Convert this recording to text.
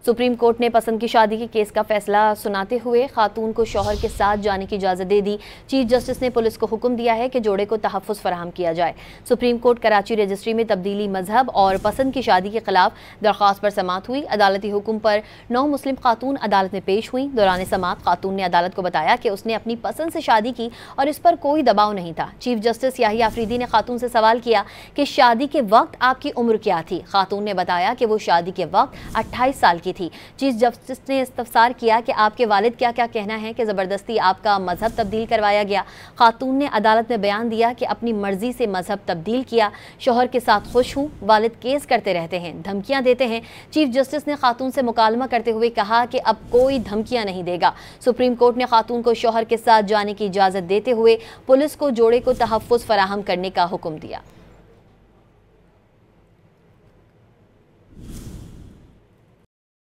Supreme court ने पसंद की शादी के केस का फैसला सुनाते हुए खातून को शौहर के साथ जाने की इजाज़त दे दी। चीफ जस्टिस ने पुलिस को हुक्म दिया है कि जोड़े को तहफ़्फ़ुज़ फराहम किया जाए। सुप्रीम कोर्ट कराची रजिस्ट्री में तब्दीली मजहब और पसंद की शादी के खिलाफ दरख्वास्त पर समाअत हुई। अदालती हुक्म पर 9 मुस्लिम खातून अदालत में पेश हुई। दौरान समाअत खातून ने अदालत को बताया कि उसने अपनी पसंद से शादी की और इस पर कोई दबाव नहीं था। चीफ जस्टिस याहिया अफरीदी ने खातून से सवाल किया कि शादी के वक्त आपकी उम्र क्या थी। खातून ने बताया कि वो शादी के वक्त 28 साल की थी। चीफ जस्टिस ने इस्तफसार किया कि आपके वालिद क्या क्या कहना है कि ज़बरदस्ती आपका मजहब तब्दील करवाया गया। खातून ने अदालत में बयान दिया कि अपनी मर्जी से मजहब तब्दील किया, शौहर के साथ खुश हूँ, वालिद केस करते रहते हैं, धमकियाँ देते हैं। चीफ जस्टिस ने खातून से मुकालमा करते हुए कहा कि अब कोई धमकियाँ नहीं देगा। सुप्रीम कोर्ट ने खातून को शौहर के साथ जाने की इजाज़त देते हुए पुलिस को जोड़े को तहफ़्फ़ुज़ फराहम करने का हुक्म दिया।